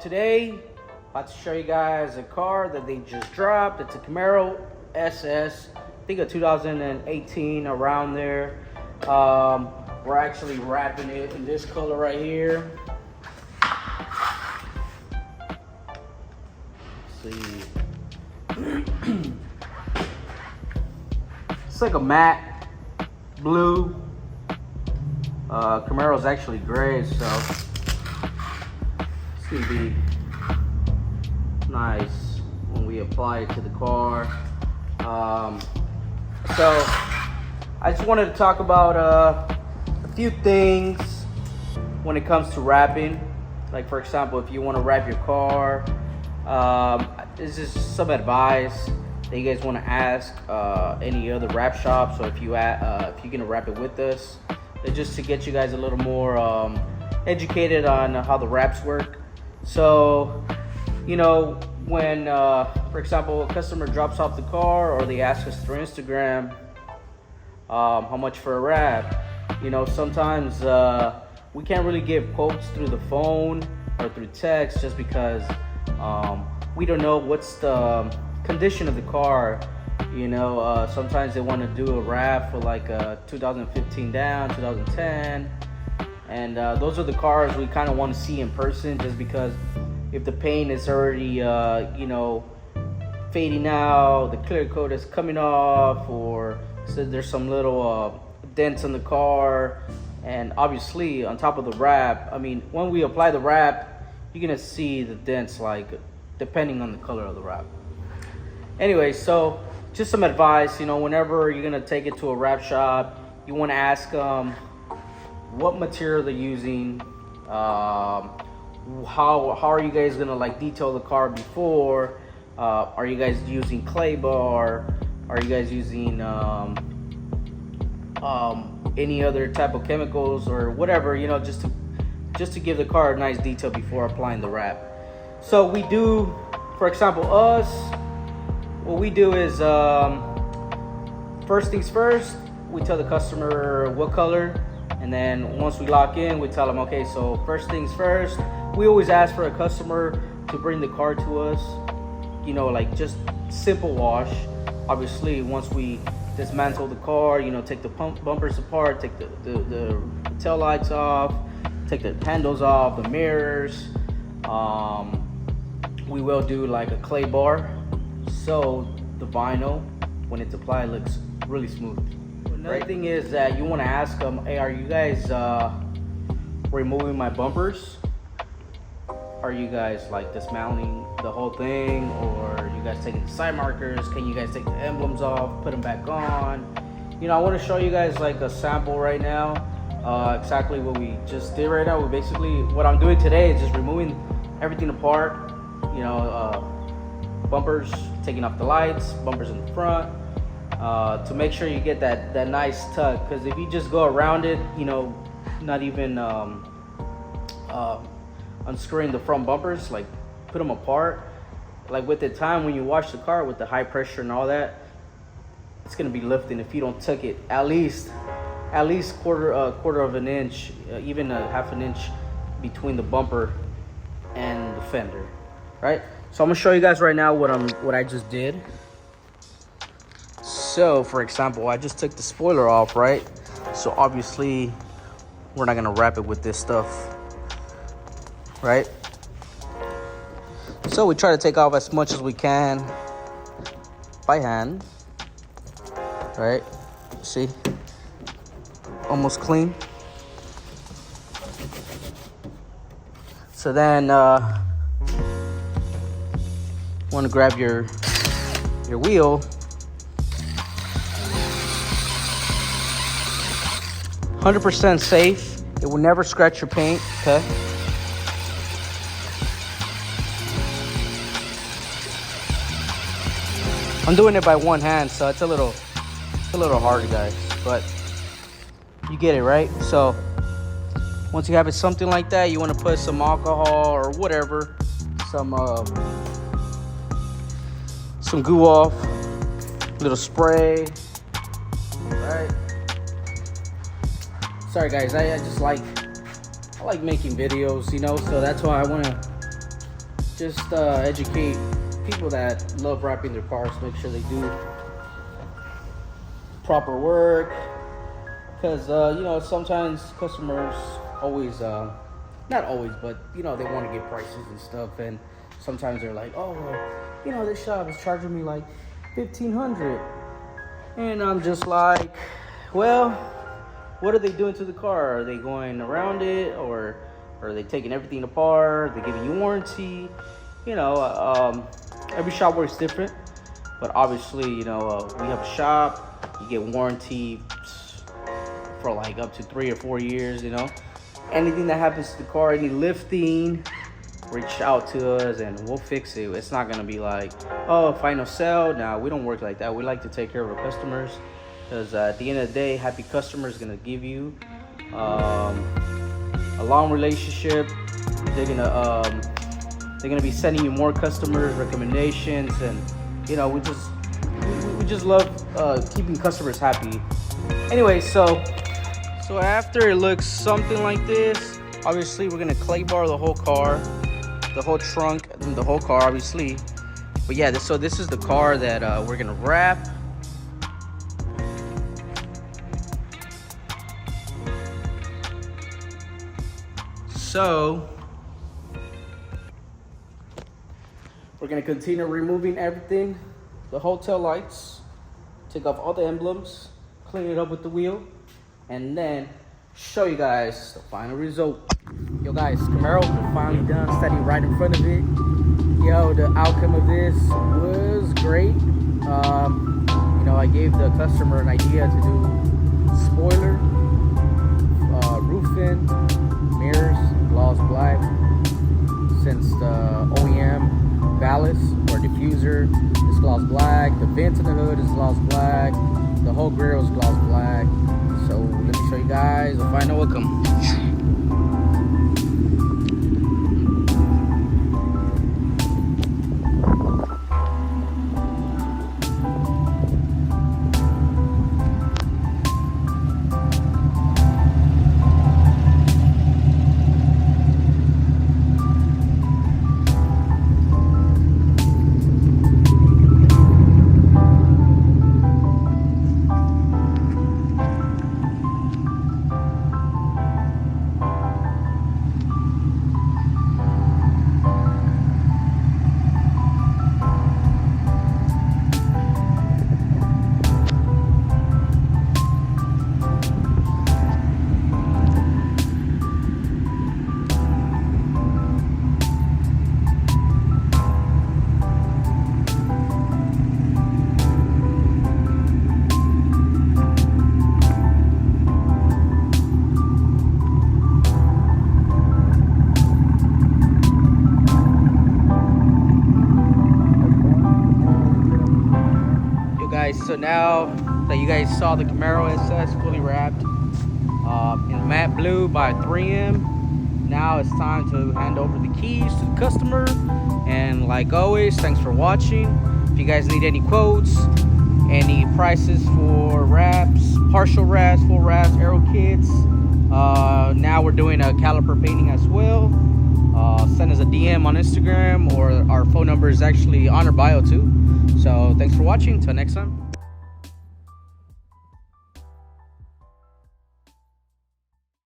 Today, about to show you guys a car that they just dropped. It's a Camaro SS, I think a 2018, around there. We're actually wrapping it in this color right here. Let's see. It's like a matte blue. Camaro's actually gray, so it's gonna be nice when we apply it to the car. So I just wanted to talk about a few things when it comes to wrapping. Like, for example, if you want to wrap your car, this is some advice that you guys want to ask any other wrap shops, or if you're gonna wrap it with us, just to get you guys a little more educated on how the wraps work. So, you know, when for example, a customer drops off the car, or they ask us through Instagram how much for a wrap, you know, sometimes we can't really give quotes through the phone or through text, just because we don't know what's the condition of the car. You know, sometimes they want to do a wrap for like a 2015 down, 2010, and those are the cars we kind of want to see in person, just because if the paint is already you know, fading out, the clear coat is coming off, or so there's some little dents in the car, and obviously on top of the wrap, I mean, when we apply the wrap, you're gonna see the dents, like, depending on the color of the wrap. Anyway, so just some advice, you know, whenever you're gonna take it to a wrap shop, you want to ask them what material they're using, how are you guys gonna like detail the car before, are you guys using clay bar, are you guys using any other type of chemicals or whatever, you know, just to give the car a nice detail before applying the wrap. So we do, for example, what we do is, first things first, we tell the customer what color, and then once we lock in, we tell them, okay, so first things first, we always ask for a customer to bring the car to us, you know, like just simple wash. Obviously, once we dismantle the car, you know, take the bumpers apart, take the tail lights off, take the handles off, the mirrors, we will do like a clay bar, so the vinyl, when it's applied, looks really smooth. Another thing is that you want to ask them, hey, are you guys removing my bumpers? Are you guys like dismantling the whole thing, or are you guys taking the side markers? Can you guys take the emblems off, put them back on? You know, I want to show you guys like a sample right now, exactly what we just did right now. What I'm doing today is just removing everything apart, you know, bumpers, taking off the lights, bumpers in the front, to make sure you get that nice tuck. Because if you just go around it, you know, not even unscrewing the front bumpers, like put them apart, like with the time when you wash the car with the high pressure and all that, it's gonna be lifting if you don't tuck it at least quarter of an inch, even a half an inch between the bumper and the fender, right? So I'm gonna show you guys right now what I just did. So for example, I just took the spoiler off, right? So obviously we're not gonna wrap it with this stuff, right? So we try to take off as much as we can by hand, right? See, almost clean. So then want to grab your wheel, 100% safe. It will never scratch your paint, okay? I'm doing it by one hand, so it's a little hard, guys, but you get it, right? So once you have it something like that, you want to put some alcohol or whatever, some goo off, little spray, right? Sorry guys, I like making videos, you know, so that's why I want to just educate people that love wrapping their cars. Make sure they do proper work, because you know, sometimes customers always not always, but you know, they want to get prices and stuff, and sometimes they're like, oh well, you know, this shop is charging me like $1,500, and I'm just like, well, what are they doing to the car? Are they going around it, or are they taking everything apart? Are they giving you warranty? You know, every shop works different, but obviously, you know, we have a shop, you get warranty for like up to 3 or 4 years, you know. Anything that happens to the car, any lifting, reach out to us and we'll fix it. It's not gonna be like, oh, final sell. Nah, we don't work like that. We like to take care of our customers, because at the end of the day, happy customer is gonna give you a long relationship. They're gonna be sending you more customers, recommendations, and you know, we just love keeping customers happy. Anyway, so after it looks something like this, obviously we're gonna clay bar the whole car, the whole trunk, and the whole car, obviously. But yeah, so this is the car that we're gonna wrap. So we're gonna continue removing everything, the whole tail lights, take off all the emblems, clean it up with the wheel, and then show you guys the final result. Yo guys, Camaro, we're finally done, standing right in front of it. Yo, the outcome of this was great. You know, I gave the customer an idea to do spoiler, roofing, mirrors, gloss black, since the OEM ballast or diffuser is gloss black, the vents in the hood is gloss black, the whole grill is gloss black. So let me show you guys the final outcome. So now that you guys saw the Camaro SS fully wrapped in matte blue by 3M, now it's time to hand over the keys to the customer. And like always, thanks for watching. If you guys need any quotes, any prices for wraps, partial wraps, full wraps, AERO kits, now we're doing a caliper painting as well. Send us a DM on Instagram, or our phone number is actually on our bio too. So thanks for watching. Till next time.